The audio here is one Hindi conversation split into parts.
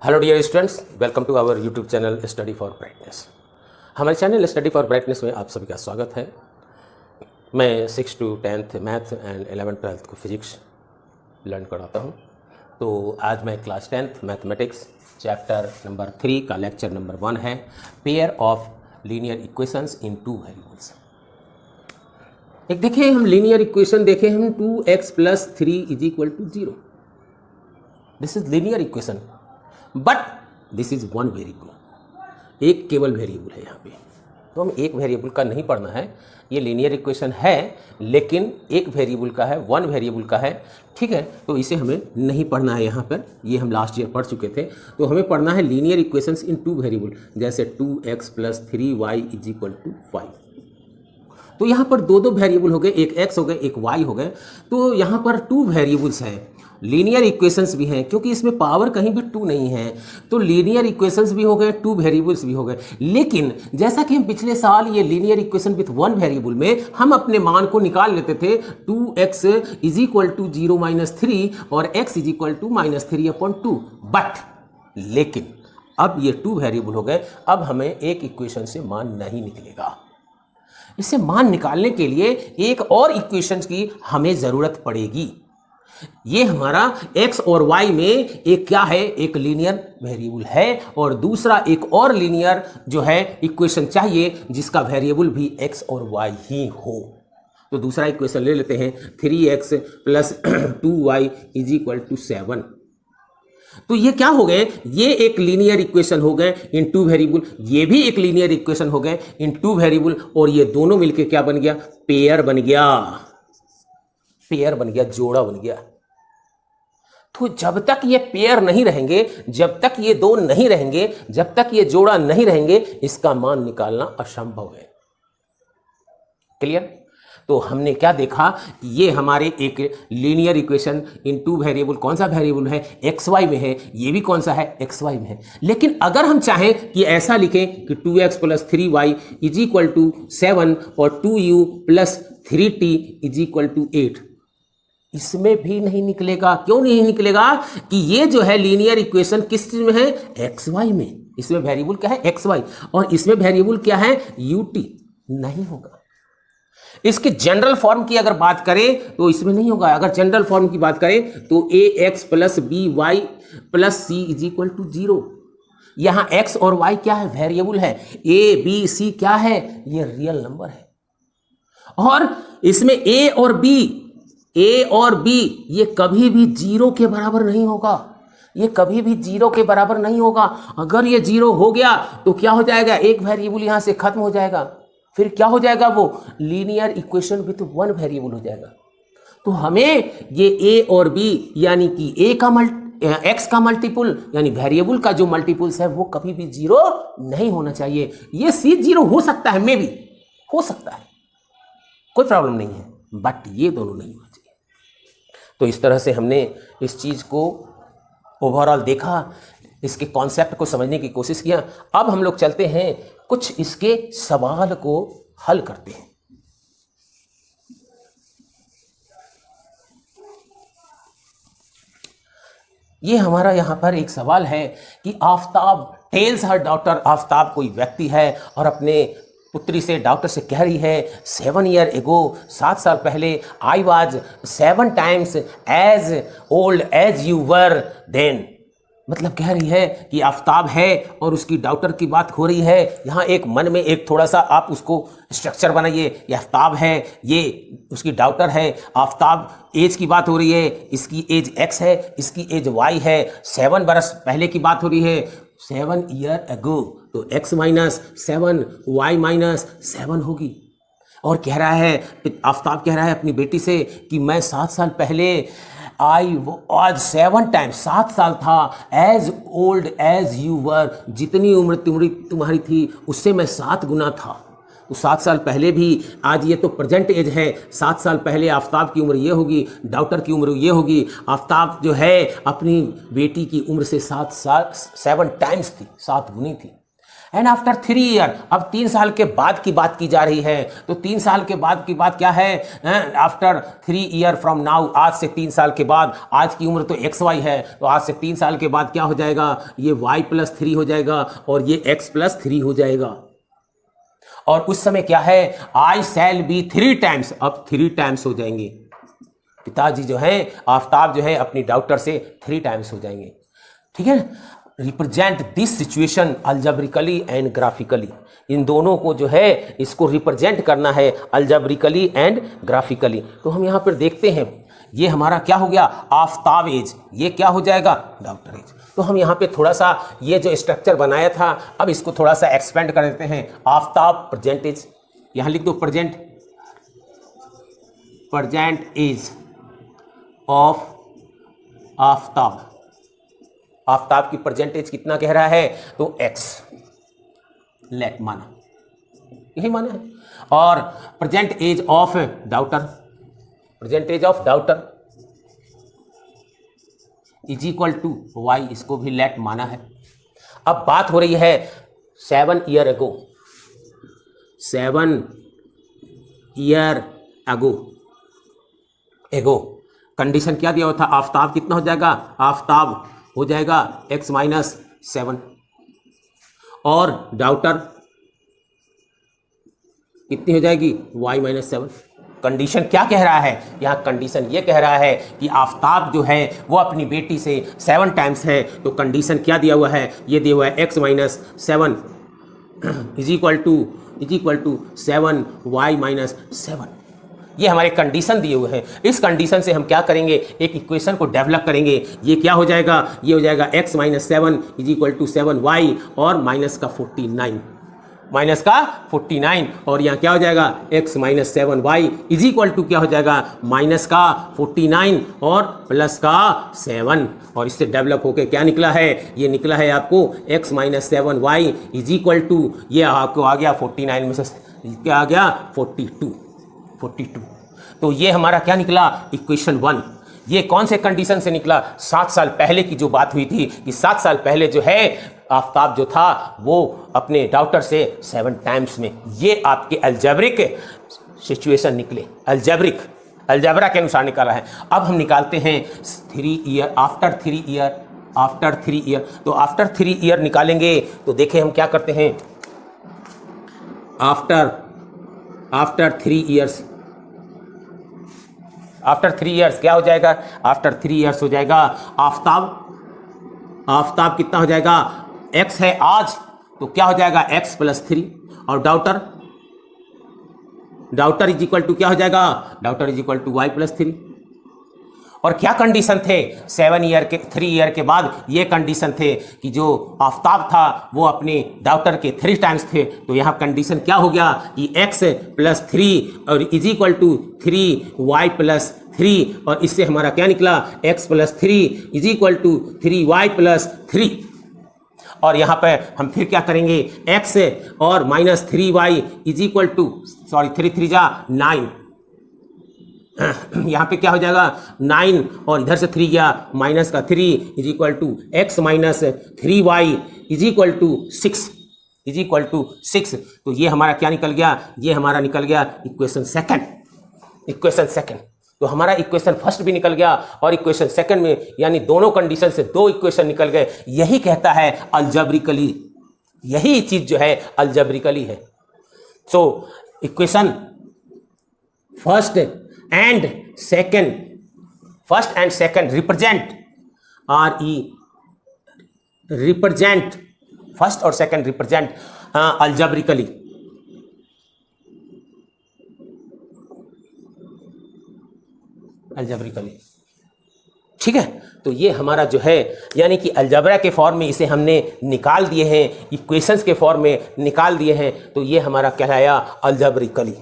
Hello dear students, welcome to our YouTube channel study for brightness. हमारे चैनल स्टडी फॉर ब्राइटनेस में आप सभी का स्वागत है। मैं 6 to 10th math and 11th 12th को फिजिक्स लर्न कराता हूँ। तो आज मैं class 10th mathematics chapter number 3 का लेक्चर नंबर 1 है, pair of linear equations in two variables. एक देखें हम लीनियर इक्वेशन देखें हम 2x + 3 = 0। This is linear equation but this is one variable, एक केवल वेरिएबल है यहाँ पे। तो हम एक वेरिएबल का नहीं पढ़ना है, ये लीनियर इक्वेशन है लेकिन एक वेरिएबल का है, वन वेरिएबल का है, ठीक है। तो इसे हमें नहीं पढ़ना है यहाँ पर, ये हम लास्ट ईयर पढ़ चुके थे। तो हमें पढ़ना है लीनियर इक्वेशंस इन टू वेरिएबल, जैसे 2x + 3y = 5। तो यहाँ पर दो वेरिएबल हो गए, एक x हो गए, एक y हो गए। तो यहाँ पर टू वेरिएबल्स हैं, लीनियर इक्वेशंस भी हैं, क्योंकि इसमें पावर कहीं भी टू नहीं है। तो लीनियर इक्वेशंस भी हो गए, टू वेरिएबल्स भी हो गए। लेकिन जैसा कि हम पिछले साल ये linear equation with one variable में हम अपने मान को निकाल लेते थे, 2x = 0 - 3 और x = -3/2। बट लेकिन अब ये टू वेरिएबल हो गए, अब हमें एक इक्वेशन से मान नहीं निकलेगा। इसे मान निकालने के लिए एक और इक्वेशन की हमें ज़रूरत पड़ेगी। ये हमारा x और y में एक क्या है, एक लीनियर वेरिएबल है, और दूसरा एक और लीनियर जो है इक्वेशन चाहिए जिसका वेरिएबल भी x और y ही हो। तो दूसरा इक्वेशन ले लेते हैं, 3x + 2y = 7। तो ये क्या हो गए, ये एक लीनियर इक्वेशन हो गए इन टू वेरिएबल, ये भी एक लीनियर इक्वेशन हो गए इन टू वेरिएबल, और ये दोनों मिलके क्या बन गया, पेयर बन गया, पेयर बन गया, जोड़ा बन गया। तो जब तक ये पेयर नहीं रहेंगे, जब तक ये दो नहीं रहेंगे, जब तक ये जोड़ा नहीं रहेंगे, इसका मान निकालना असंभव है। क्लियर? तो हमने क्या देखा, ये हमारे एक linear equation in two variable, कौन सा वेरिएबल है, एक्स वाई में है, ये भी कौन सा है, एक्स वाई में है। लेकिन अगर हम चाहें कि ऐसा लिखें कि 2x + 3y = 7 और 2u + 3t = 8, इसमें भी नहीं निकलेगा। क्यों नहीं निकलेगा? कि ये जो है लीनियर इक्वेशन किस चीज में है, एक्स वाई में। इसमें वेरिएबल क्या है, एक्स वाई, और इसमें वेरिएबल क्या है, यूटी। नहीं होगा। इसके जनरल फॉर्म की अगर बात करें तो इसमें नहीं होगा। अगर जनरल फॉर्म की बात करें तो ax + by + c = 0। यहां x और y क्या है, वेरिएबल है। a b c क्या है, ये रियल नंबर है। और इसमें a और b ये कभी भी 0 के बराबर नहीं होगा, ये कभी भी 0 के बराबर नहीं होगा। अगर ये 0 हो गया तो क्या हो जाएगा, एक वेरिएबल यहां से खत्म हो जाएगा, फिर क्या हो जाएगा, वो linear equation with one variable हो जाएगा। तो हमें ये a और b यानी कि x का मल्टीपल यानी वेरिएबल का जो मल्टीपल्स है वो कभी भी 0 नहीं होना चाहिए। ये c 0 हो सकता है, मे भी हो सकता है, कोई प्रॉब्लम नहीं है, बट ये दोनों नहीं होना चाहिए। तो इस तरह से हमने इस चीज को ओवरऑल देखा, इसके कॉन्सेप्ट को समझने की कोशिश किया। अब हम लोग चलते हैं कुछ इसके सवाल को हल करते हैं। ये हमारा यहां पर एक सवाल है कि आफ्ताब टेल्स हर डॉटर, आफ्ताब कोई व्यक्ति है और अपने पुत्री से, डॉक्टर से कह रही है 7 years ago, 7 साल पहले, I was 7 times as old as you were then. मतलब कह रही है कि आफ्ताब है और उसकी डॉक्टर की बात हो रही है। यहाँ एक मन में एक थोड़ा सा आप उसको स्ट्रक्चर बनाइए, ये आफ्ताब है, ये उसकी डॉक्टर है, आफ्ताब एज की बात हो रही है, इसकी एज x है, इसकी एज y है, 7 बरस पहले की बात हो रही है, 7 years ago, तो x - 7 y - 7 होगी। और कह रहा है, आफ्ताब कह रहा है अपनी बेटी से कि मैं 7 साल पहले आई आज 7 times, 7 साल था, as old as you were, जितनी उम्र तुम्हारी थी उससे मैं 7 गुना था। तो 7 साल पहले भी, आज ये तो प्रेजेंट एज है, 7 साल पहले आफ्ताब की उम्र ये होगी, डॉक्टर की उम्र ये होगी। आफ्ताब जो है अपनी बेटी की उम्र से 7 times थी, 7 गुनी थी। एंड आफ्टर 3 ईयर, अब 3 साल के बाद की बात की जा रही है। तो 3 साल के बाद की बात क्या है? आफ्टर 3 ईयर फ्रॉम नाउ, आज से 3 साल के बाद, आज की उम्र तो XY है, तो आज से 3 साल के बाद क्या हो जाएगा? ये y+3 हो जाएगा और ये x+3 हो जाएगा। और उस समय क्या है? आई शैल बी 3 टाइम्स, अब 3 टाइम्स हो जाएंगे। पिताजी जो है, आफ्ताब जो है, अपनी डॉटर से 3 टाइम्स हो जाएंगे। ठीक है। Represent this situation algebraically and graphically, इन दोनों को जो है इसको रिप्रेजेंट करना है अलजेब्रिकली एंड ग्राफिकली। तो हम यहाँ पर देखते हैं, ये हमारा क्या हो गया? आफ्ताब एज, ये क्या हो जाएगा? Daughter age. तो हम यहाँ पे थोड़ा सा ये जो स्ट्रक्चर बनाया था, अब इसको थोड़ा सा एक्सपेंड कर देते हैं। आफ्ताब प्रेजेंट एज, यहाँ लिख दो present age of Aftab. Aftab की परसेंटेज कितना कह रहा है? तो x, लेट माना, यही माना है। और present age of daughter, present age of daughter is equal to y, इसको भी लेट माना है। अब बात हो रही है 7 year ago, 7 year ago condition क्या दिया हुआ था? आफ्ताब कितना हो जाएगा? आफ्ताब हो जाएगा x-7 और डॉटर कितनी हो जाएगी? y-7। कंडीशन क्या कह रहा है? यहाँ कंडीशन ये कह रहा है कि आफ्ताब जो है वो अपनी बेटी से 7 टाइम्स है। तो कंडीशन क्या दिया हुआ है? ये दिया हुआ है x-7 is equal to 7 y-7। ये हमारे कंडीशन दिए हुए हैं। इस कंडीशन से हम क्या करेंगे? एक इक्वेशन को डेवलप करेंगे। ये क्या हो जाएगा? ये हो जाएगा x-7 is equal to 7y और माइनस का 49 और यहाँ क्या हो जाएगा? x-7y इज इक्वल टू क्या हो जाएगा? माइनस का 49 और प्लस का 7। और इससे डेवलप होके क्या निकला है? ये निकला है आपको x-7y इज इक्वल टू, ये आपको आ गया 49 में से क्या आ गया? 42। तो ये हमारा क्या निकला? इक्वेशन 1। ये कौन से कंडीशन से निकला? 7 साल पहले की जो बात हुई थी कि 7 साल पहले जो है आफ्ताब जो था वो अपने डॉटर से 7 टाइम्स में, ये आपके अलजेब्रिक सिचुएशन निकले। अलजेब्रा के अनुसार निकाला है। अब हम निकालते हैं 3 ईयर, आफ्टर 3 ईयर। तो आफ्टर 3 ईयर निकालेंगे तो देखें हम क्या करते हैं। आफ्टर 3 ईयर्स क्या हो जाएगा? आफ्टर 3 ईयर्स हो जाएगा आफ्ताब कितना हो जाएगा? x है आज, तो क्या हो जाएगा? x+3 और डॉटर इज इक्वल टू क्या हो जाएगा? Daughter is equal to y+3। और क्या कंडीशन थे? 3 ईयर के बाद ये कंडीशन थे कि जो आफ्ताब था वो अपने डॉटर के 3 टाइम्स थे। तो यहाँ कंडीशन क्या हो गया कि x+3 और इज इक्वल टू 3y+3 और इससे हमारा क्या निकला? x+3 is equal to 3y+3। और यहाँ पर हम फिर क्या करेंगे? x और -3y इज इक्वल टू 3 9। यहाँ पे क्या हो जाएगा? 9 और इधर से 3 गया, माइनस का 3 is equal to x-3y is equal to 6 तो ये हमारा क्या निकल गया? ये हमारा निकल गया इक्वेशन सेकंड। तो हमारा इक्वेशन फर्स्ट भी निकल गया और इक्वेशन सेकंड में, यानी दोनों कंडीशन से 2 इक्वेशन निकल गए। यही कहता है अलजेब्रिकली, यही चीज जो है अलजेब्रिकली है। So equation first and second represent first और सेकंड रिप्रेजेंट अलजेब्रिकली। ठीक है। तो ये हमारा जो है यानी कि अलजेब्रा के फॉर्म में इसे हमने निकाल दिए हैं, इक्वेशंस के फॉर्म में निकाल दिए हैं। तो ये हमारा कहलाया अलजेब्रिकली,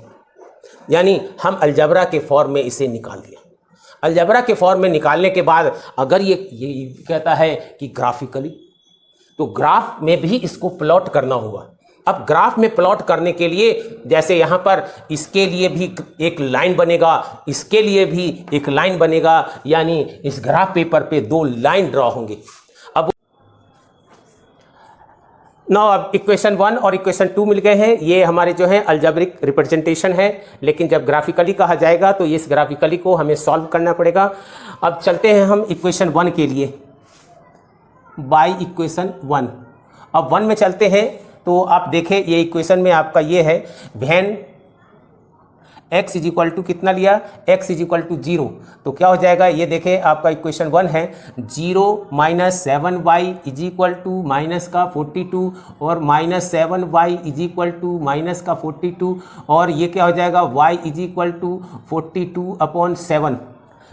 यानी हम अलजेब्रा के फॉर्म में इसे निकाल दिया। अलजेब्रा के फॉर्म में निकालने के बाद अगर ये कहता है कि ग्राफिकली, तो ग्राफ में भी इसको प्लॉट करना होगा। अब ग्राफ में प्लॉट करने के लिए जैसे यहाँ पर इसके लिए भी एक लाइन बनेगा, इसके लिए भी एक लाइन बनेगा, यानी इस ग्राफ पेपर पे 2 लाइन ड्रॉ होंगे। नाउ अब इक्वेशन 1 और इक्वेशन 2 मिल गए हैं। ये हमारे जो है अलजेब्रिक रिप्रेजेंटेशन है, लेकिन जब ग्राफिकली कहा जाएगा तो इस ग्राफिकली को हमें सॉल्व करना पड़ेगा। अब चलते हैं हम इक्वेशन 1 के लिए, बाय इक्वेशन 1। अब 1 में चलते हैं तो आप देखें ये इक्वेशन में आपका ये है when x is equal to कितना लिया, x इज इक्वल टू 0, तो क्या हो जाएगा ये देखें आपका इक्वेशन 1 है 0 minus 7y is equal to minus का 42 और minus 7y is equal to minus का 42 और ये क्या हो जाएगा y is equal to 42 upon 7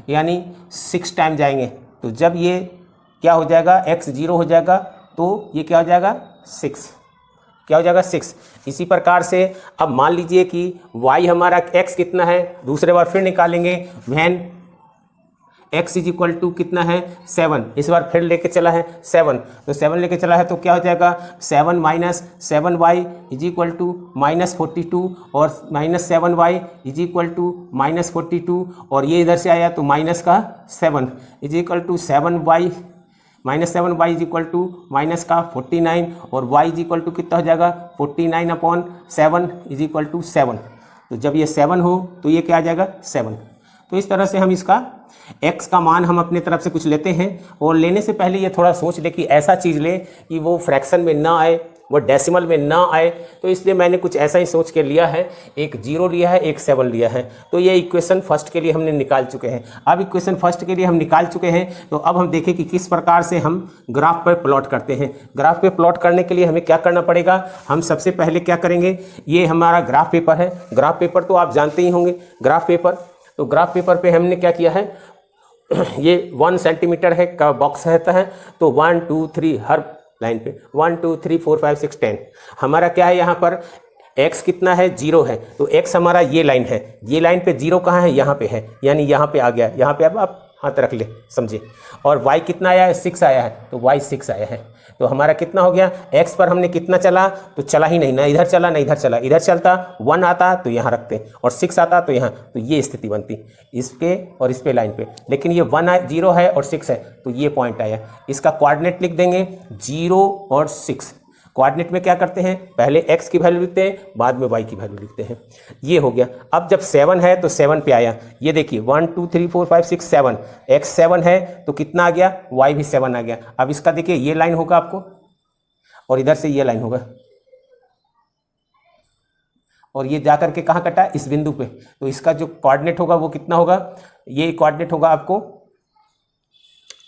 यानी 6 टाइम जाएंगे। तो जब ये क्या हो जाएगा x 0 हो जाएगा तो ये क्या हो जाएगा 6, क्या हो जाएगा 6। इसी प्रकार से अब मान लीजिए कि y हमारा x कितना है, दूसरे बार फिर निकालेंगे when x is equal to कितना है 7, इस बार फिर लेके चला है 7, तो 7 लेके चला है तो क्या हो जाएगा 7 minus 7y is equal to minus 42 और minus 7y is equal to minus 42 और ये इधर से आया तो माइनस का 7 is equal to 7y minus 7y is equal to minus का 49 और y इज इक्वल टू कितना हो जाएगा 49 अपॉन 7 इज इक्वल टू 7। तो जब ये 7 हो तो ये क्या आ जाएगा 7। तो इस तरह से हम इसका x का मान हम अपने तरफ से कुछ लेते हैं और लेने से पहले ये थोड़ा सोच ले कि ऐसा चीज़ ले कि वो फ्रैक्शन में ना आए, वो डेसिमल में ना आए, तो इसलिए मैंने कुछ ऐसा ही सोच के लिया है, एक 0 लिया है, एक 7 लिया है। तो ये इक्वेशन फर्स्ट के लिए हमने निकाल चुके हैं। अब इक्वेशन फर्स्ट के लिए हम निकाल चुके हैं तो अब हम देखें कि किस प्रकार से हम ग्राफ पर प्लॉट करते हैं। ग्राफ पे प्लॉट करने के लिए हमें क्या करना पड़ेगा, हम सबसे पहले क्या करेंगे, ये हमारा ग्राफ पेपर है। ग्राफ पेपर तो आप जानते ही होंगे, ग्राफ पेपर। तो ग्राफ पेपर पे हमने क्या किया है, ये 1 सेंटीमीटर है का बॉक्स रहता है, तो 1 2 3 हर लाइन पे 1 2 3 4 5 6 10 हमारा क्या है, यहाँ पर x कितना है 0 है, तो x हमारा ये लाइन है, ये लाइन पे 0 कहाँ है, यहाँ पे है, यानी यहाँ पे आ गया, यहाँ पे अब आप हाथ रख ले समझे। और y कितना आया है 6 आया है, तो y 6 आया है। तो हमारा कितना हो गया, x पर हमने कितना चला, तो चला ही नहीं, ना इधर चला ना इधर चला, इधर चलता 1 आता तो यहाँ रखते और 6 आता तो यहाँ, तो ये स्थिति बनती इस पे और इस पे लाइन पे। लेकिन ये 1 0 है और 6 है तो ये पॉइंट आया। इसका कोऑर्डिनेट लिख देंगे 0 और 6। कोऑर्डिनेट में क्या करते हैं, पहले x की वैल्यू लिखते हैं, बाद में y की वैल्यू लिखते हैं। ये हो गया। अब जब 7 है तो 7 पे आया, ये देखिए 1 2 3 4 5 6 7, x 7 है तो कितना आ गया, y भी 7 आ गया। अब इसका देखिए ये लाइन होगा आपको और इधर से ये लाइन होगा और ये जाकर के कहाँ कटा, इस बिंदु पे। तो इसका जो कोऑर्डिनेट होगा वो कितना होगा, ये कोऑर्डिनेट होगा आपको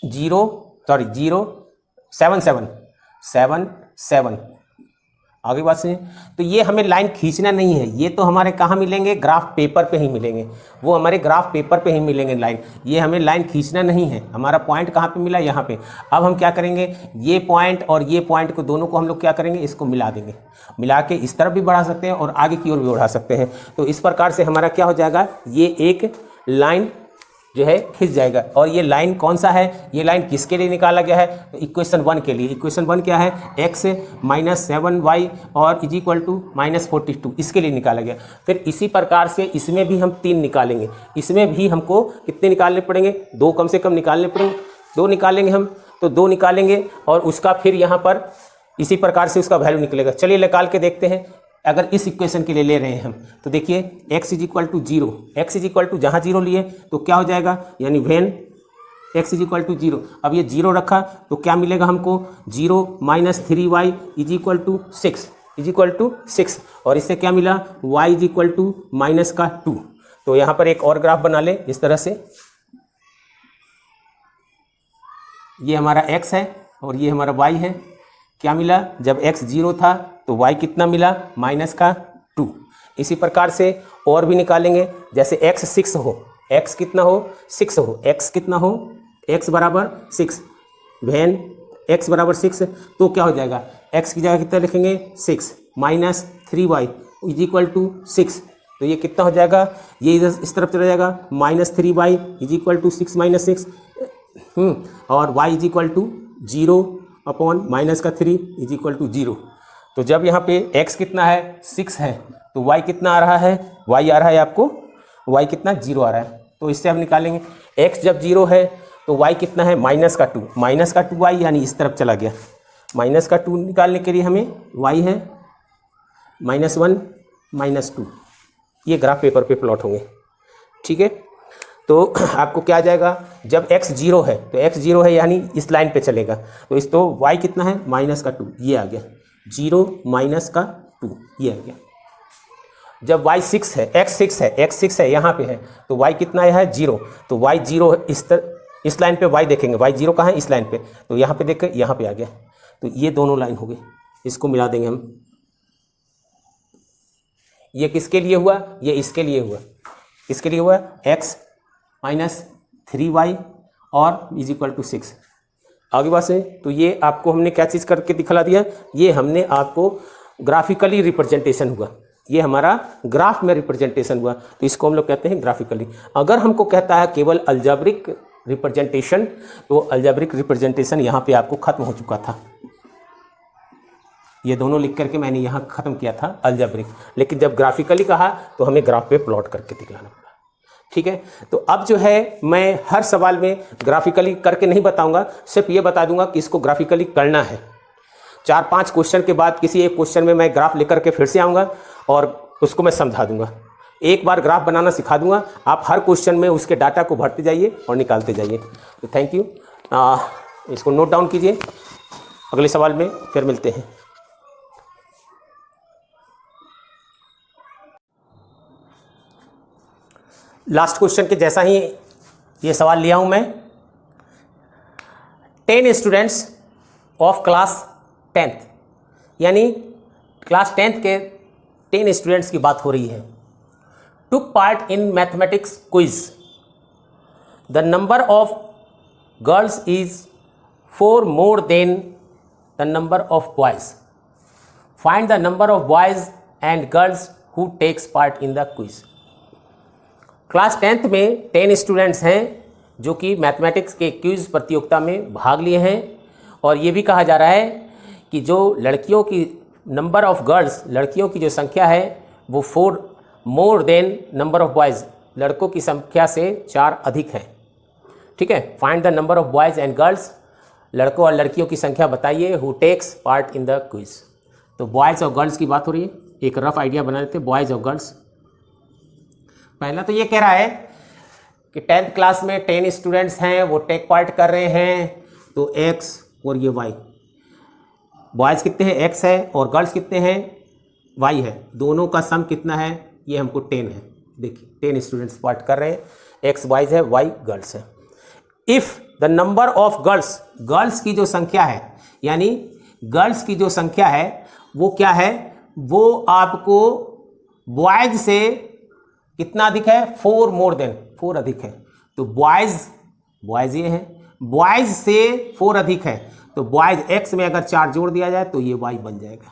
0 7 7 7 7। आगे बात सुनिए, तो ये हमें लाइन खींचना नहीं है, ये तो हमारे कहाँ मिलेंगे, ग्राफ पेपर पे ही मिलेंगे, वो हमारे ग्राफ पेपर पे ही मिलेंगे लाइन। ये हमें लाइन खींचना नहीं है, हमारा पॉइंट कहाँ पे मिला, यहाँ पे। अब हम क्या करेंगे, ये पॉइंट और ये पॉइंट को दोनों को हम लोग क्या करेंगे, इसको मिला देंगे। मिला के इस तरफ भी बढ़ा सकते हैं और आगे की ओर भी बढ़ा सकते हैं। तो इस प्रकार से हमारा क्या हो जाएगा, ये एक लाइन जो है खिंच जाएगा। और ये लाइन कौन सा है, ये लाइन किसके लिए निकाला गया है, तो इक्वेशन 1 के लिए। इक्वेशन 1 क्या है, x माइनस 7y और इज इक्वल टू माइनस 42, इसके लिए निकाला गया। फिर इसी प्रकार से इसमें भी हम 3 निकालेंगे, इसमें भी हमको कितने निकालने पड़ेंगे, 2 कम से कम निकालने पड़ेंगे, 2 निकालेंगे हम, तो 2 निकालेंगे और उसका फिर यहाँ पर इसी प्रकार से उसका वैल्यू निकलेगा। चलिए निकाल के देखते हैं। अगर इस इक्वेशन के लिए ले रहे हैं हम, तो देखिए x is equal to 0, x is equal to जहाँ 0 लिए तो क्या हो जाएगा, यानी when x is equal to 0। अब ये 0 रखा तो क्या मिलेगा हमको, 0 minus 3y is equal to 6 और इससे क्या मिला, y is equal to minus का 2। तो यहाँ पर एक और ग्राफ बना ले इस तरह से, ये हमारा x है और ये हमारा y है। क्या मिला, जब x 0 था तो y कितना मिला, माइनस का 2। इसी प्रकार से और भी निकालेंगे, जैसे x 6 हो, x कितना हो 6 हो, x कितना हो, x बराबर 6, व्हेन x बराबर 6 तो क्या हो जाएगा, x की जगह कितना लिखेंगे 6 minus 3y is equal to 6। तो ये कितना हो जाएगा, ये इधर इस तरफ चला जाएगा, minus 3y is equal to 6 minus 6 और y is equal to 0 upon minus का 3 इज इक्वल टू 0। तो जब यहाँ पे x कितना है 6 है तो y कितना आ रहा है, y आ रहा है आपको, y कितना 0 आ रहा है। तो इससे हम निकालेंगे x जब 0 है तो y कितना है, माइनस का 2 y यानी इस तरफ चला गया, माइनस का 2 निकालने के लिए हमें y है -1 -2, ये ग्राफ पेपर पे प्लॉट होंगे। ठीक है, तो आपको क्या आ जाएगा, जब x 0 है तो x 0 है यानी इस लाइन पे चलेगा, तो इस तो y कितना है -2, ये आ गया 0 -2, ये आ गया। जब y 6 है, x 6 है यहाँ पे है, तो y कितना है 0, तो y 0 इस लाइन पे y देखेंगे, y 0 कहाँ है इस लाइन पे, तो यहाँ पे देख यहाँ पे आ गया, तो ये दोनों लाइन हो गई, इसको मिला देंगे हम। ये किसके लिए हुआ, ये इसके लिए हुआ, किसके लिए हुआ, x -3y और = 6। आगे बात से, तो ये आपको हमने क्या चीज़ करके दिखला दिया, ये हमने आपको ग्राफिकली रिप्रेजेंटेशन हुआ, ये हमारा ग्राफ में रिप्रेजेंटेशन हुआ, तो इसको हम लोग कहते हैं ग्राफिकली। अगर हमको कहता है केवल अलजेब्रिक रिप्रेजेंटेशन, तो अलजेब्रिक रिप्रेजेंटेशन यहाँ पे आपको खत्म हो चुका था, ये दोनों लिख करके मैंने यहाँ ख़त्म किया था अलजेब्रिक, लेकिन जब ग्राफिकली कहा तो हमें ग्राफ पे प्लॉट करके दिखलाना पड़ा। ठीक है, तो अब जो है मैं हर सवाल में ग्राफिकली करके नहीं बताऊंगा, सिर्फ ये बता दूंगा कि इसको ग्राफिकली करना है। 4-5 क्वेश्चन के बाद किसी एक क्वेश्चन में मैं ग्राफ लेकर के फिर से आऊँगा और उसको मैं समझा दूंगा, एक बार ग्राफ बनाना सिखा दूंगा, आप हर क्वेश्चन में उसके डाटा को भरते जाइए और निकालते जाइए। तो थैंक यू, इसको नोट डाउन कीजिए, अगले सवाल में फिर मिलते हैं। लास्ट क्वेश्चन के जैसा ही ये सवाल लिया हूं मैं। 10 स्टूडेंट्स ऑफ क्लास 10th, यानी क्लास 10th के 10 स्टूडेंट्स की बात हो रही है, took part in mathematics quiz. The number of girls is 4 more than the number of boys. Find the number of boys and girls who takes part in the quiz. Class 10th में 10 स्टूडेंट्स हैं जो कि मैथमेटिक्स के क्विज प्रतियोगिता में भाग लिए हैं, और ये भी कहा जा रहा है कि जो लड़कियों की नंबर ऑफ गर्ल्स, लड़कियों की जो संख्या है वो 4 more than number of boys, लड़कों की संख्या से 4 अधिक है। ठीक है, find the number of boys and girls, लड़कों और लड़कियों की संख्या बताइए, who takes part in the quiz. तो बॉयज़ और गर्ल्स की बात हो रही है, एक रफ आइडिया बना लेते हैं बॉयज़ और गर्ल्स। पहला तो ये कह रहा है कि 10th क्लास में 10 स्टूडेंट्स हैं, वो टेक पार्ट कर रहे हैं, तो x और ये y, बॉयज़ कितने हैं x है और गर्ल्स कितने हैं y है, दोनों का सम कितना है, ये हमको 10 है। देखिए 10 स्टूडेंट्स पार्ट कर रहे हैं, x बॉयज़ है, y गर्ल्स है। If the number of girls, girls की जो संख्या है, यानी गर्ल्स की जो संख्या है वो क्या है, वो आपको बॉयज़ से कितना अधिक है, 4 मोर देन, 4 अधिक है, तो बॉयज़ ये है, बॉयज़ से 4 अधिक है, तो बॉयज़ x में अगर 4 जोड़ दिया जाए तो ये y बन जाएगा,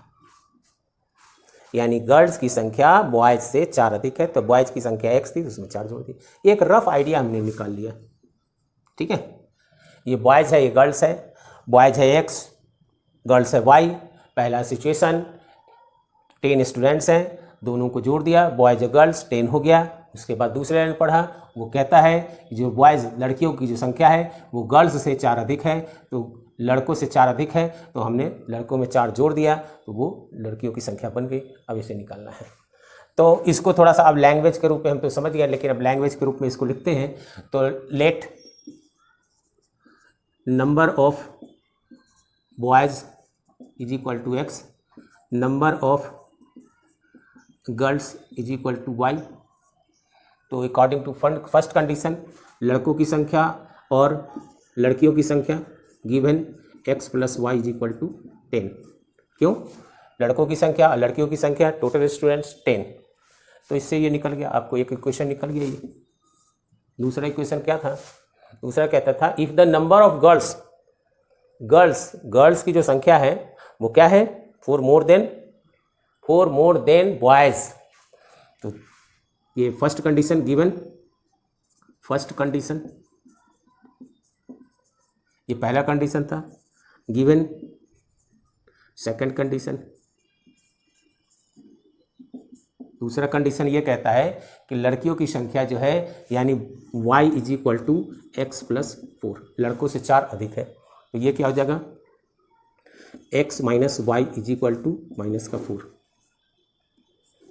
यानी गर्ल्स की संख्या बॉयज़ से 4 अधिक है, तो बॉयज़ की संख्या x थी तो उसमें 4 जोड़ दी। एक रफ आइडिया हमने निकाल लिया। ठीक है, ये बॉयज़ है, ये गर्ल्स है, बॉयज़ है x, गर्ल्स है y। पहला सिचुएशन, 10 स्टूडेंट्स हैं, दोनों को जोड़ दिया, बॉयज़ और गर्ल्स 10 हो गया। उसके बाद दूसरे लाइन पढ़ा, वो कहता है कि जो बॉयज़ लड़कियों की जो संख्या है वो गर्ल्स से 4 अधिक है, तो लड़कों से 4 अधिक है, तो हमने लड़कों में 4 जोड़ दिया, तो वो लड़कियों की संख्या बन गई। अब इसे निकालना है, तो इसको थोड़ा सा अब लैंग्वेज के रूप में हम तो समझ गए, लेकिन अब लैंग्वेज के रूप में इसको लिखते हैं। तो let number of boys is equal to x, number of girls is equal to y। तो अकॉर्डिंग टू फर्स्ट कंडीशन, लड़कों की संख्या और लड़कियों की संख्या given x + y is equal to 10। क्यों, लड़कों की संख्या और लड़कियों की संख्या, टोटल स्टूडेंट्स 10, तो इससे ये निकल गया, आपको एक इक्वेशन निकल गया। ये दूसरा इक्वेशन क्या था, दूसरा कहता था if the number of girls की जो संख्या है वो क्या है, 4 मोर देन बॉयज़। तो ये first condition given, first condition, ये पहला कंडीशन था गिवन, सेकंड कंडीशन। दूसरा कंडीशन ये कहता है कि लड़कियों की संख्या जो है यानी y is equal to x + 4, लड़कों से 4 अधिक है, तो ये क्या हो जाएगा, x minus y is equal to minus का 4,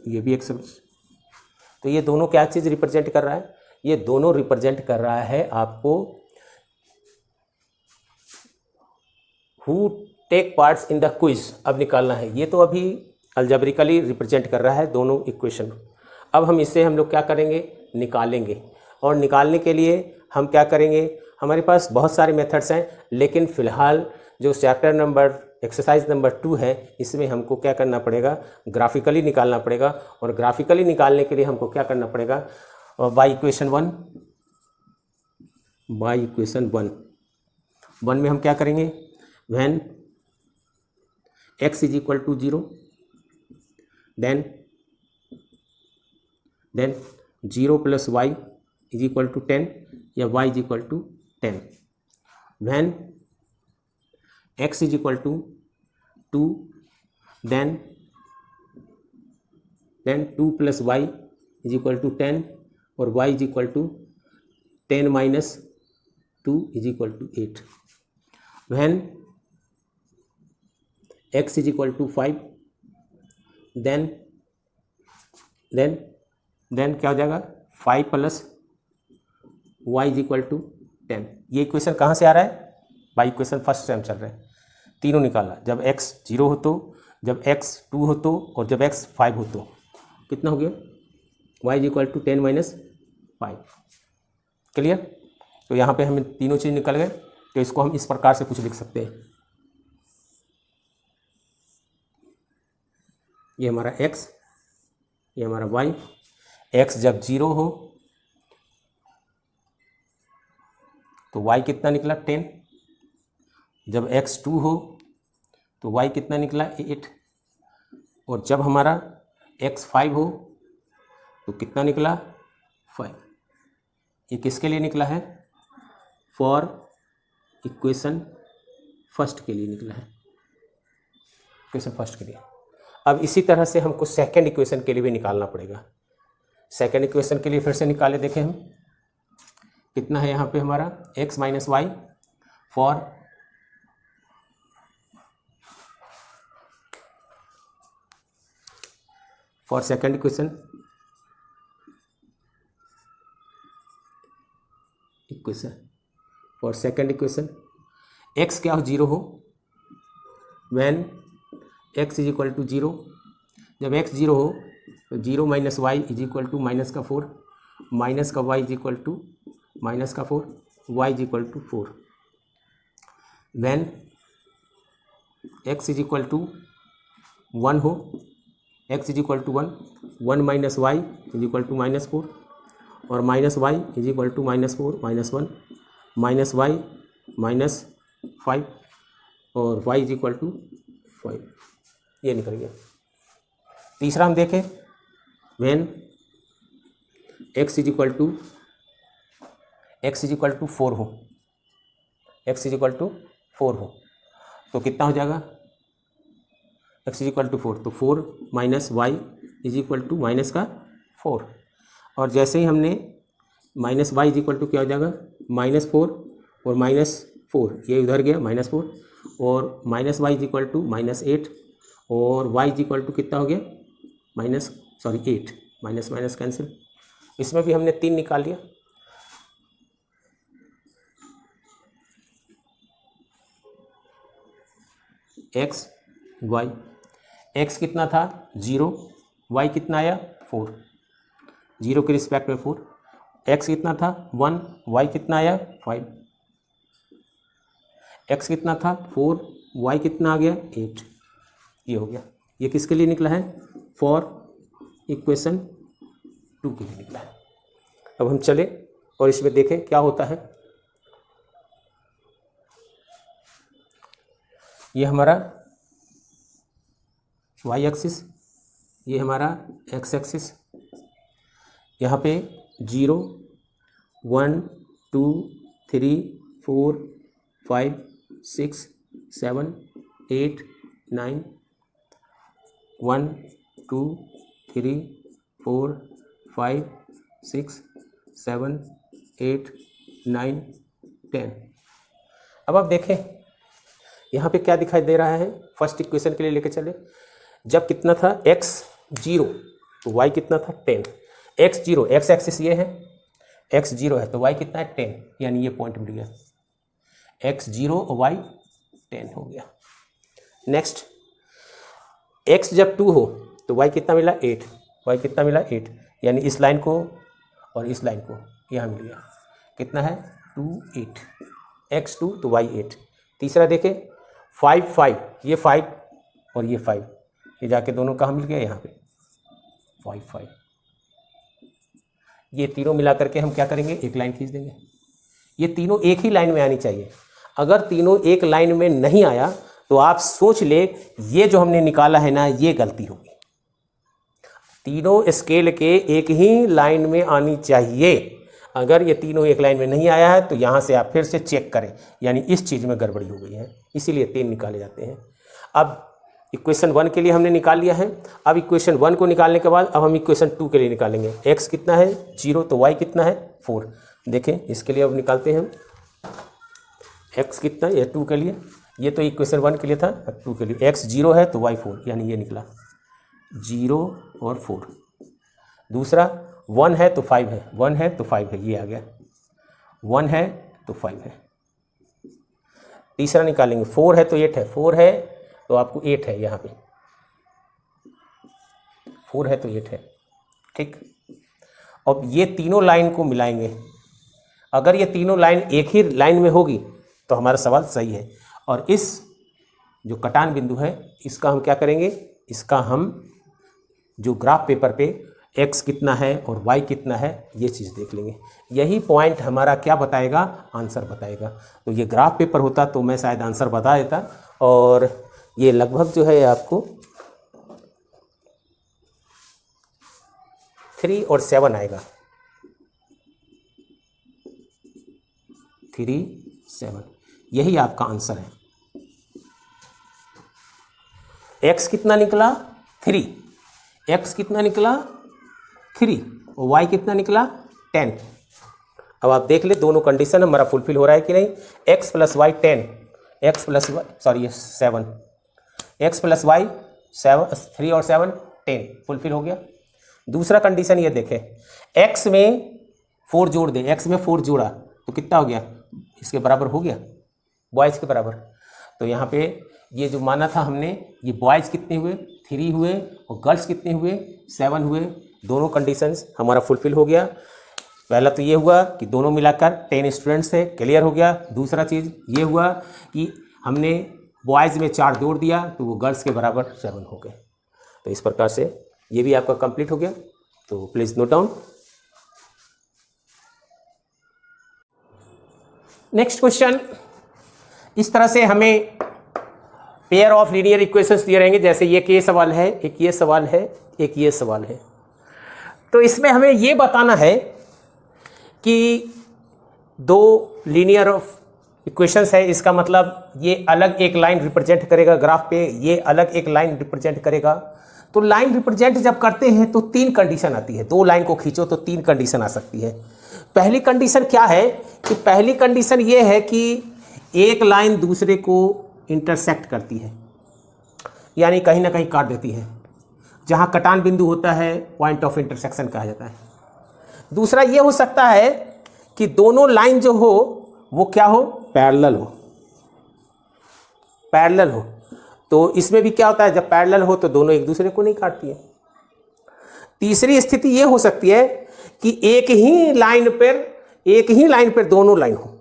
ये भी एक समझ। तो ये दोनों क्या चीज़ रिप्रेजेंट कर रहा है? ये दोनों रिप्रेजेंट कर रहा है आपको who take parts in the quiz. अब निकालना है, ये तो अभी अलजेब्रिकली रिप्रेजेंट कर रहा है दोनों इक्वेशन। अब हम इसे हम लोग क्या करेंगे, निकालेंगे। और निकालने के लिए हम क्या करेंगे, हमारे पास बहुत सारे मेथड्स हैं, लेकिन फ़िलहाल जो चैप्टर नंबर एक्सरसाइज नंबर 2 है, इसमें हमको क्या करना पड़ेगा, ग्राफिकली निकालना पड़ेगा। और ग्राफिकली निकालने के लिए हमको क्या करना पड़ेगा, बाय इक्वेशन 1 में हम क्या करेंगे, when x is equal to 0 then 0 plus y is equal to 10 या y is equal to 10, when x is equal to 2 then 2 plus y is equal to 10 और y is equal to 10 minus 2 is equal to 8, when x is equal to 5 then क्या हो जाएगा, 5 plus y is equal to 10। ये इक्वेशन कहाँ से आ रहा है, बाई इक्वेशन फर्स्ट टाइम चल रहा है। तीनों निकाला, जब x 0 हो तो, जब x 2 हो तो, और जब x 5 हो तो कितना हो गया, y is equal to 10 minus 5। Clear? तो यहाँ पे हमें तीनों चीज़ निकल गए। तो इसको हम इस प्रकार से कुछ लिख सकते हैं, ये हमारा x, ये हमारा y। x जब 0 हो तो y कितना निकला, 10। जब x 2 हो तो y कितना निकला, 8। और जब हमारा x 5 हो तो कितना निकला, 5। ये किसके लिए निकला है, फॉर इक्वेशन फर्स्ट के लिए निकला है, इक्वेशन फर्स्ट के लिए। अब इसी तरह से हमको सेकंड इक्वेशन के लिए भी निकालना पड़ेगा। सेकंड इक्वेशन के लिए फिर से निकाले, देखें हम कितना है यहाँ पे हमारा, x minus y for second equation, for second equation x क्या हो, 0 हो, when x is equal to 0। जब x 0 हो तो 0 minus y is equal to minus का 4, माइनस का y is equal to minus का 4, y is equal to 4। When x is equal to 1 हो, x is equal to 1 minus y is equal to minus 4, और minus y is equal to minus 4 minus 1, minus y minus 5, और y इज इक्वल टू 5। ये निकल गया। तीसरा हम देखें, when x is equal to 4 हो, x इज इक्वल टू 4 हो तो कितना हो जाएगा, x इज इक्वल टू 4, तो 4 minus y is equal to minus का 4। और जैसे ही हमने minus y is equal to क्या हो जाएगा, माइनस 4 और माइनस 4, ये उधर गया माइनस 4, और minus y is equal to minus 8, और y इज इक्वल टू कितना हो गया, 8, माइनस माइनस कैंसिल। इसमें भी हमने 3 निकाल लिया। x y, x कितना था 0, y कितना आया 4, 0 के रिस्पेक्ट में 4, x कितना था 1, y कितना आया 5, x कितना था 4, y कितना आ गया 8। ये हो गया। ये किसके लिए निकला है, फॉर इक्वेशन 2 के लिए निकला है। अब हम चले और इसमें देखें क्या होता है। ये हमारा y एक्सिस, ये हमारा x एक्सिस, यहाँ पे 0 1 2 3 4 5 6 7 8 9, 1 2 3 4 5 6 7 8 9 10। अब आप देखें यहाँ पे क्या दिखाई दे रहा है, फर्स्ट इक्वेशन के लिए लेके चले, जब कितना था x 0 तो y कितना था 10, x 0 x एक्सिस ये है, x 0 है तो y कितना है 10, यानी ये पॉइंट मिल गया, x 0 और y 10 हो गया। नेक्स्ट x जब 2 हो तो y कितना मिला 8, y कितना मिला 8, यानी इस लाइन को और इस लाइन को यहाँ मिल गया, कितना है 2 8, x 2 तो y 8। तीसरा देखें 5 5, ये 5 और ये 5, ये जाके दोनों कहाँ मिल गया, यहाँ पे 5 5। ये तीनों मिला करके हम क्या करेंगे, एक लाइन खींच देंगे। ये तीनों एक ही लाइन में आनी चाहिए, अगर तीनों एक लाइन में नहीं आया तो आप सोच ले ये जो हमने निकाला है ना ये गलती होगी। तीनों स्केल के एक ही लाइन में आनी चाहिए, अगर ये तीनों एक लाइन में नहीं आया है तो यहाँ से आप फिर से चेक करें, यानी इस चीज़ में गड़बड़ी हो गई है, इसीलिए 3 निकाले जाते हैं। अब इक्वेशन 1 के लिए हमने निकाल लिया है, अब इक्वेशन 1 को निकालने के बाद अब हम इक्वेशन 2 के लिए निकालेंगे। x कितना है 0 तो y कितना है 4। देखें इसके लिए अब निकालते हैं हम, x कितना है, ये 2 के लिए, ये तो इक्वेशन 1 के लिए था, अब 2 के लिए x 0 है तो y 4, यानी ये निकला 0 और 4। दूसरा 1 है तो 5 है, 1 है तो 5 है, ये आ गया, 1 है तो 5 है। तीसरा निकालेंगे 4 है तो 8 है, 4 है तो आपको 8 है, यहाँ पे 4 है तो 8 है, ठीक। अब ये तीनों लाइन को मिलाएंगे, अगर ये तीनों लाइन एक ही लाइन में होगी तो हमारा सवाल सही है। और इस जो कटान बिंदु है इसका हम क्या करेंगे, इसका हम जो ग्राफ पेपर पे x कितना है और y कितना है ये चीज़ देख लेंगे, यही पॉइंट हमारा क्या बताएगा, आंसर बताएगा। तो ये ग्राफ पेपर होता तो मैं शायद आंसर बता देता, और ये लगभग जो है आपको 3 और 7 आएगा, 3 7, यही आपका आंसर है। x कितना निकला 3, x कितना निकला 3 और y कितना निकला 10। अब आप देख ले दोनों कंडीशन हमारा फुलफिल हो रहा है कि नहीं, x plus y 10, x plus sorry 7, x plus y 3 और 7 10 फुलफिल हो गया। दूसरा कंडीशन ये देखें, x में 4 जोड़ दे, x में 4 जोड़ा तो कितना हो गया, इसके बराबर हो गया, बॉयज़ के बराबर। तो यहाँ पे ये जो माना था हमने, ये बॉयज़ कितने हुए 3 हुए और गर्ल्स कितने हुए 7 हुए, दोनों कंडीशंस हमारा फुलफिल हो गया। पहला तो ये हुआ कि दोनों मिलाकर 10 स्टूडेंट्स थे, क्लियर हो गया। दूसरा चीज़ ये हुआ कि हमने बॉयज़ में 4 जोड़ दिया तो वो गर्ल्स के बराबर 7 हो गए। तो इस प्रकार से ये भी आपका कंप्लीट हो गया। तो please note down. Next question, इस तरह से हमें पेयर ऑफ लीनियर इक्वेशंस दिए रहेंगे, जैसे ये के सवाल है, एक ये सवाल है, एक ये सवाल है। तो इसमें हमें ये बताना है कि 2 लीनियर इक्वेशंस है, इसका मतलब ये अलग एक लाइन रिप्रेजेंट करेगा ग्राफ पे, ये अलग एक लाइन रिप्रेजेंट करेगा। तो लाइन रिप्रेजेंट जब करते हैं तो 3 कंडीशन आती है, 2 लाइन को खींचो तो 3 कंडीशन आ सकती है। पहली कंडीशन क्या है कि पहली कंडीशन ये है कि एक लाइन दूसरे को इंटरसेक्ट करती है, यानी कहीं ना कहीं काट देती है, जहां कटान बिंदु होता है पॉइंट ऑफ इंटरसेक्शन कहा जाता है। दूसरा ये हो सकता है कि दोनों लाइन जो हो वो क्या हो, पैरेलल हो, पैरेलल हो। तो इसमें भी क्या होता है, जब पैरेलल हो तो दोनों एक दूसरे को नहीं काटती है। तीसरी स्थिति ये हो सकती है कि एक ही लाइन पर दोनों लाइन हो,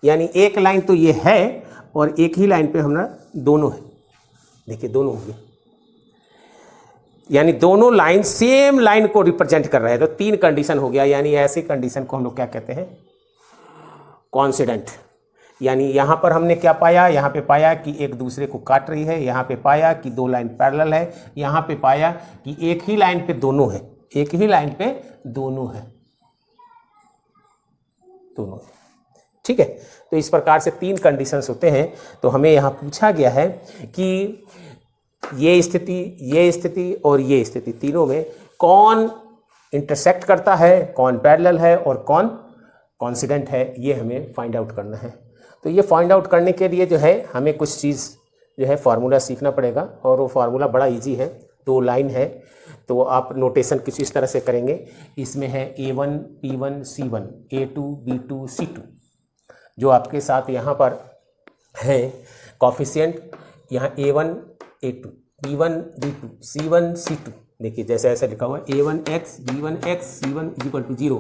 यानी एक लाइन तो ये है और एक ही लाइन पे हमारा दोनों है, देखिए दोनों हो गए, यानी दोनों लाइन सेम लाइन को रिप्रेजेंट कर रहे हैं। तो 3 कंडीशन हो गया, यानी ऐसी कंडीशन को हम लोग क्या कहते हैं, कॉन्सिडेंट। यानी यहाँ पर हमने क्या पाया, यहाँ पे पाया कि एक दूसरे को काट रही है, यहाँ पे पाया कि 2 लाइन पैरेलल है, यहाँ पे पाया कि एक ही लाइन पे दोनों है, एक ही लाइन पे दोनों है, दोनों। ठीक है, तो इस प्रकार से 3 कंडीशंस होते हैं। तो हमें यहाँ पूछा गया है कि ये स्थिति और ये स्थिति तीनों में कौन इंटरसेक्ट करता है, कौन पैरेलल है और कौन कॉन्सिडेंट है, ये हमें फाइंड आउट करना है। तो ये फाइंड आउट करने के लिए जो है हमें कुछ चीज़ जो है फार्मूला सीखना पड़ेगा, और वो फार्मूला बड़ा इजी है, 2 लाइन है। तो आप नोटेशन कुछ इस तरह से करेंगे, इसमें है A1 P1 C1 A2 B2 C2, जो आपके साथ यहाँ पर है कॉफिशिएंट, यहाँ A1 A2 B1 B2 C1 C2। देखिए जैसे ऐसा लिखा हुआ है A1x B1x C1 is equal to 0,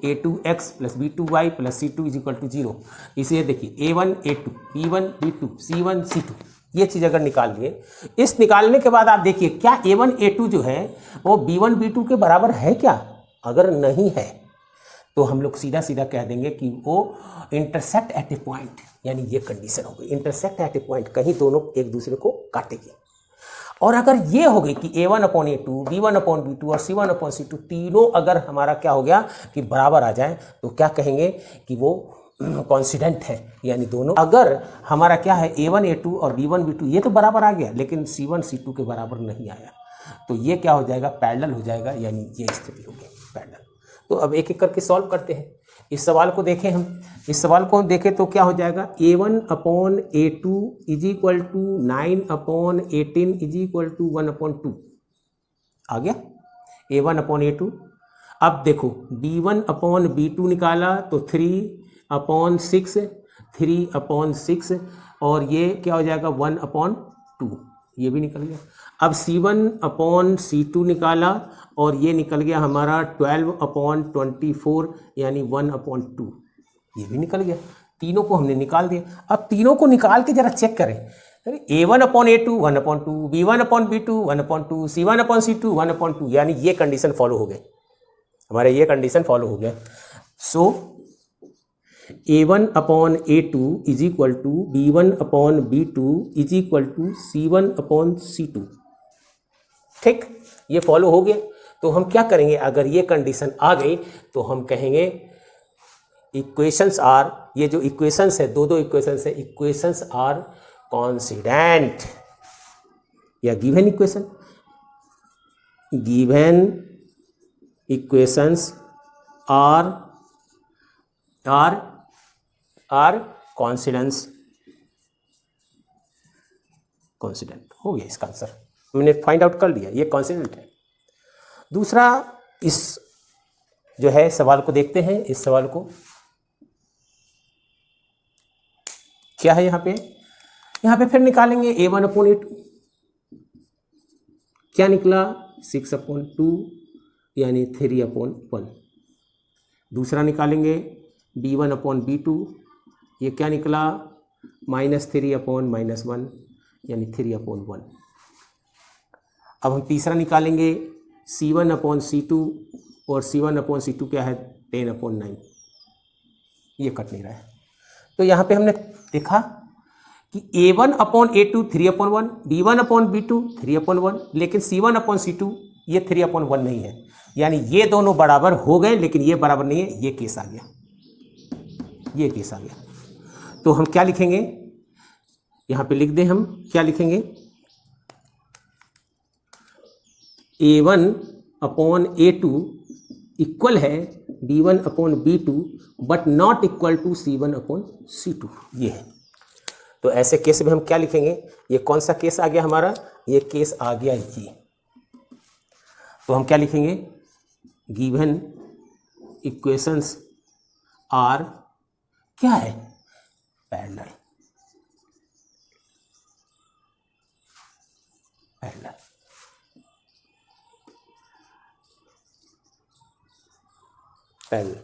A2x plus B2y plus C2 is equal to 0। इसे देखिए A1 A2 B1 B2 C1 C2, ये चीज़ अगर निकाल लिए, इस निकालने के बाद आप देखिए क्या A1 A2 जो है वो B1 B2 के बराबर है क्या? अगर नहीं है तो हम लोग सीधा सीधा कह देंगे कि वो इंटरसेक्ट एट ए पॉइंट, यानी ये कंडीशन हो गई इंटरसेक्ट एट ए पॉइंट, कहीं दोनों एक दूसरे को काटेगी। और अगर ये हो गई कि A1 upon A2 B1 upon B2 और C1 अपॉन C2 तीनों अगर हमारा क्या हो गया कि बराबर आ जाए, तो क्या कहेंगे कि वो कॉन्सिडेंट है, यानी दोनों। अगर हमारा क्या है A1 A2 और B1 B2 ये तो बराबर आ गया, लेकिन C1 C2 के बराबर नहीं आया, तो ये क्या हो जाएगा? पैरेलल हो जाएगा, यानी ये स्थिति होगी पैरेलल। तो अब एक एक करके सॉल्व करते हैं। इस सवाल को देखें हम, इस सवाल को हम देखें तो क्या हो जाएगा? A1 upon A2 is equal to 9 upon 18 is equal to 1 upon 2 आ गया, A1 अपॉन A2। अब देखो B1 अपॉन B2 निकाला तो 3 अपॉन 6 3 अपॉन 6, और ये क्या हो जाएगा? 1 अपॉन 2, ये भी निकल गया। अब C1 अपॉन C2 निकाला और ये निकल गया हमारा 12 अपॉन 24, यानी 1 अपॉन 2, ये भी निकल गया। तीनों को हमने निकाल दिया। अब तीनों को निकाल के जरा चेक करें। A1 upon A2 1 upon 2, B1 upon B2 1 upon 2, C1 upon C2 1 upon 2, यानी ये कंडीशन फॉलो हो गए हमारे, ये कंडीशन फॉलो हो गया। So A1 upon A2 is equal to B1 upon B2 is equal to C1 upon C2। ठीक, ये फॉलो हो गया। तो हम क्या करेंगे? अगर ये कंडीशन आ गई तो हम कहेंगे इक्वेशंस आर, ये जो इक्वेशंस है, दो इक्वेशंस है, इक्वेशंस आर कॉन्सिडेंट, या given equation, given equations are coincidence, coincident हो गया इसका आंसर, मैंने फाइंड आउट कर लिया, ये कॉन्सिडेंट है। दूसरा, इस जो है सवाल को देखते हैं। इस सवाल को क्या है यहाँ पे फिर निकालेंगे A1 अपॉन A2, क्या निकला? 6 अपॉन 2, यानी 3 अपॉन 1। दूसरा निकालेंगे B1 अपॉन B2, ये क्या निकला? -3 अपॉन -1, यानी 3 अपॉन 1। अब हम तीसरा निकालेंगे C1 अपॉन C2, और C1 अपॉन C2 क्या है? 10 अपॉन 9, ये कट नहीं रहा है। तो यहाँ पे हमने देखा कि A1 upon A2 3 upon 1, B1 upon B2 3 upon 1, लेकिन C1 अपॉन C2 ये 3 अपॉन 1 नहीं है, यानी ये दोनों बराबर हो गए, लेकिन ये बराबर नहीं है, ये केस आ गया, ये केस आ गया। तो हम क्या लिखेंगे? यहाँ पे लिख दें, हम क्या लिखेंगे? A1 अपॉन A2 इक्वल है B1 upon B2 but not equal to C1 upon C2, ये है। तो ऐसे केस में हम क्या लिखेंगे? ये कौन सा केस आ गया हमारा? ये केस आ गया ये। तो हम क्या लिखेंगे? गिवन इक्वेशंस आर क्या है? Parallel, parallel. पैरेलल,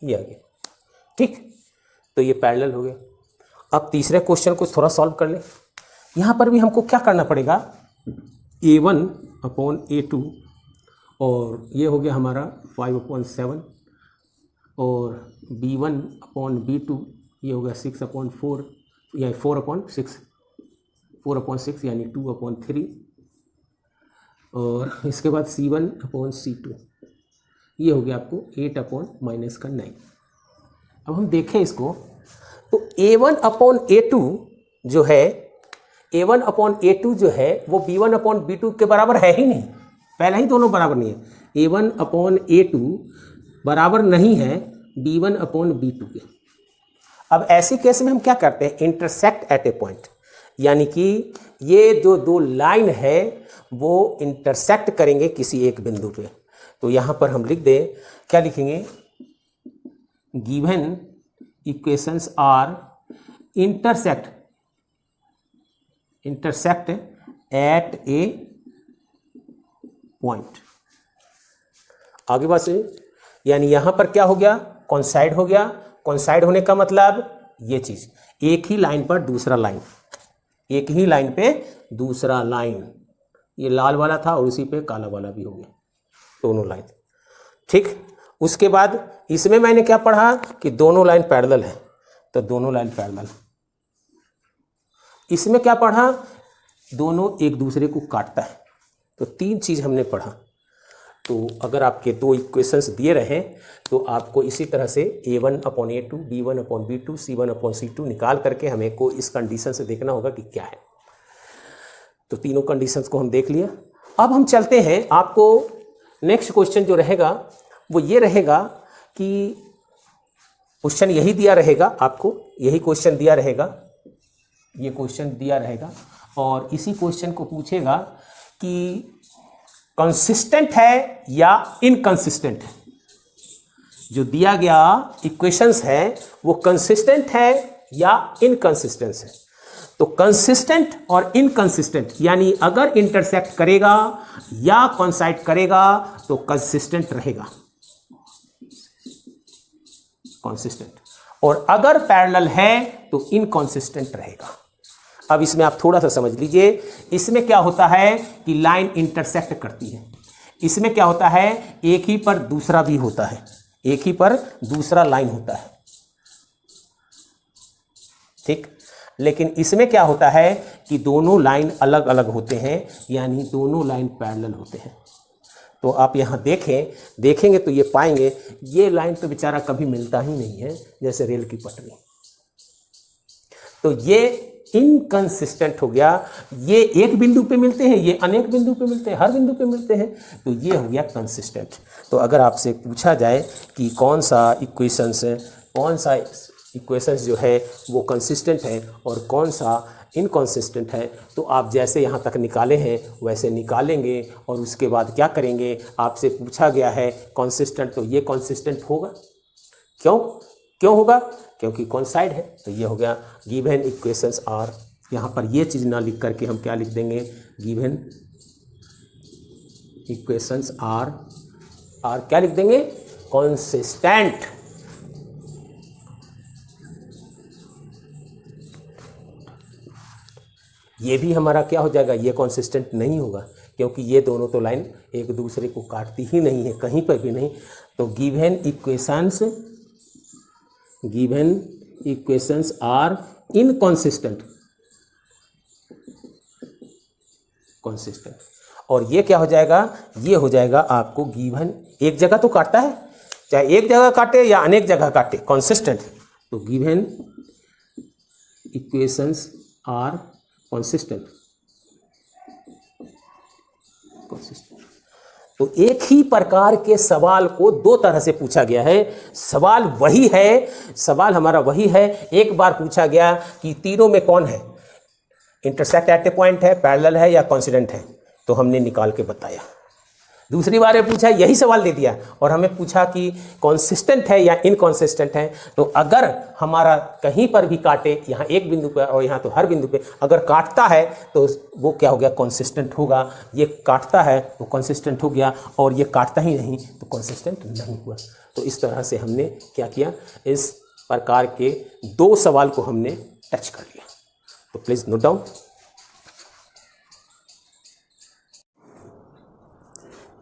ये आ गया। ठीक, तो ये पैरेलल हो गया। अब तीसरे क्वेश्चन को थोड़ा सॉल्व कर लें। यहाँ पर भी हमको क्या करना पड़ेगा? A1 अपॉन A2, और ये हो गया हमारा 5 अपॉन 7, और B1 अपॉन B2 ये हो गया 6 अपॉन 4, या 4 अपॉन 6, 4 अपॉन 6 यानी 2 अपॉन 3, और इसके बाद C1 अपॉन C2 ये हो गया आपको 8 अपॉन -9। अब हम देखें इसको, तो A1 अपॉन A2 जो है, A1 अपॉन A2 जो है वो B1 अपॉन B2 के बराबर है ही नहीं, पहले ही दोनों बराबर नहीं है। A1 अपॉन A2 बराबर नहीं है B1 अपॉन B2 के। अब ऐसी केस में हम क्या करते हैं, इंटरसेक्ट एट ए पॉइंट, यानी कि ये जो दो लाइन है वो इंटरसेक्ट करेंगे किसी एक बिंदु पे। तो यहां पर हम लिख दें, क्या लिखेंगे, given equations are intersect at a point. आगे बात से, यानी यहां पर क्या हो गया, कॉन्साइड हो गया। कॉन्साइड होने का मतलब ये चीज, एक ही लाइन पर दूसरा लाइन, एक ही लाइन पे दूसरा लाइन, ये लाल वाला था और उसी पे काला वाला भी हो गया, दोनों लाइन, ठीक। उसके बाद इसमें मैंने क्या पढ़ा कि दोनों लाइन पैरेलल है, तो दोनों लाइन पैरेलल। इसमें क्या पढ़ा, दोनों एक दूसरे को काटता है। तो तीन चीज हमने पढ़ा। तो अगर आपके दो इक्वेशंस दिए रहे तो आपको इसी तरह से a1/a2, b1/b2, c1/c2 निकाल करके हमें को इस कंडीशन से देखना होगा कि क्या है। तो तीनों कंडीशंस को हम देख लिया। अब हम चलते हैं, आपको नेक्स्ट क्वेश्चन जो रहेगा वो ये रहेगा कि क्वेश्चन यही दिया रहेगा, आपको यही क्वेश्चन दिया रहेगा, ये क्वेश्चन दिया रहेगा और इसी क्वेश्चन को पूछेगा कि कंसिस्टेंट है या इनकंसिस्टेंट है। जो दिया गया इक्वेशंस है वो कंसिस्टेंट है या इनकंसिस्टेंट है। तो कंसिस्टेंट और इनकंसिस्टेंट, यानी अगर इंटरसेक्ट करेगा या कॉन्साइड करेगा तो कंसिस्टेंट रहेगा, कंसिस्टेंट, और अगर पैरेलल है तो इनकंसिस्टेंट रहेगा। अब इसमें आप थोड़ा सा समझ लीजिए, इसमें क्या होता है कि लाइन इंटरसेक्ट करती है, इसमें क्या होता है, एक ही पर दूसरा भी होता है, एक ही पर दूसरा लाइन होता है, ठीक। लेकिन इसमें क्या होता है कि दोनों लाइन अलग अलग होते हैं, यानी दोनों लाइन पैरेलल होते हैं। तो आप यहाँ देखेंगे तो ये पाएंगे, ये लाइन तो बेचारा कभी मिलता ही नहीं है, जैसे रेल की पटरी। तो ये इनकंसिस्टेंट हो गया, ये एक बिंदु पे मिलते हैं, ये अनेक बिंदु पे मिलते हैं, हर बिंदु पे मिलते हैं, तो ये हो गया कंसिस्टेंट। तो अगर आपसे पूछा जाए कि कौन सा इक्वेशंस जो है वो कंसिस्टेंट है और कौन सा इनकंसिस्टेंट है, तो आप जैसे यहाँ तक निकाले हैं वैसे निकालेंगे और उसके बाद क्या करेंगे, आपसे पूछा गया है कंसिस्टेंट, तो ये कंसिस्टेंट होगा। क्यों होगा, क्योंकि कॉन्साइड है। तो ये हो गया गिवन इक्वेशंस आर, यहाँ पर ये चीज़ ना लिख करके हम क्या लिख देंगे, गिवन इक्वेशंस आर क्या लिख देंगे, कंसिस्टेंट। ये भी हमारा क्या हो जाएगा, ये कंसिस्टेंट नहीं होगा, क्योंकि ये दोनों तो लाइन एक दूसरे को काटती ही नहीं है, कहीं पर भी नहीं। तो given equations are inconsistent, consistent. और ये क्या हो जाएगा, ये हो जाएगा आपको गिवन, एक जगह तो काटता है, चाहे एक जगह काटे या अनेक जगह काटे, कंसिस्टेंट। तो गिवन इक्वेशंस आर कंसिस्टेंट। तो एक ही प्रकार के सवाल को दो तरह से पूछा गया है। सवाल हमारा वही है। एक बार पूछा गया कि तीनों में कौन है, इंटरसेक्ट एट ए पॉइंट है, पैरेलल है या कॉन्सिडेंट है, तो हमने निकाल के बताया। दूसरी बार ये पूछा, यही सवाल दे दिया और हमें पूछा कि कॉन्सिस्टेंट है या इनकॉन्सिस्टेंट है। तो अगर हमारा कहीं पर भी काटे, यहाँ एक बिंदु पर और यहाँ तो हर बिंदु पे अगर काटता है तो वो क्या हो गया, कॉन्सिस्टेंट होगा। ये काटता है तो कॉन्सिस्टेंट हो गया और ये काटता ही नहीं तो कॉन्सिस्टेंट नहीं हुआ। तो इस तरह से हमने क्या किया, इस प्रकार के दो सवाल को हमने टच कर लिया। तो प्लीज़ नोट डाउन।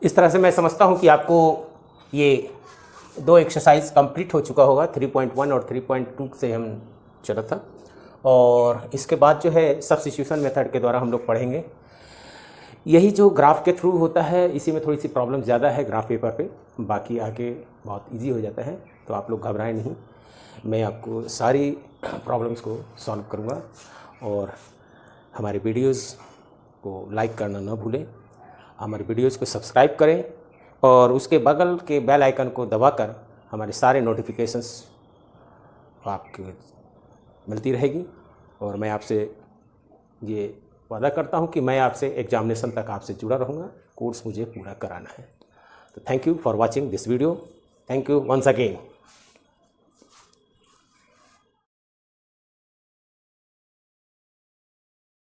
इस तरह से मैं समझता हूं कि आपको ये दो एक्सरसाइज कंप्लीट हो चुका होगा। 3.1 और 3.2 से हम चला था और इसके बाद जो है सब्स्टिट्यूशन मेथड के द्वारा हम लोग पढ़ेंगे। यही जो ग्राफ के थ्रू होता है, इसी में थोड़ी सी प्रॉब्लम ज़्यादा है ग्राफ पेपर पे, बाकी आगे बहुत इजी हो जाता है। तो आप लोग घबराएं नहीं, मैं आपको सारी प्रॉब्लम्स को सॉल्व करूँगा। और हमारे वीडियोज़ को लाइक करना ना भूलें, हमारे वीडियोज़ को सब्सक्राइब करें और उसके बगल के बेल आइकन को दबाकर हमारे सारे नोटिफिकेशंस आपके मिलती रहेगी और मैं आपसे ये वादा करता हूँ कि मैं आपसे एग्जामिनेशन तक आपसे जुड़ा रहूँगा। कोर्स मुझे पूरा कराना है। तो thank you for watching this video. Thank you once again.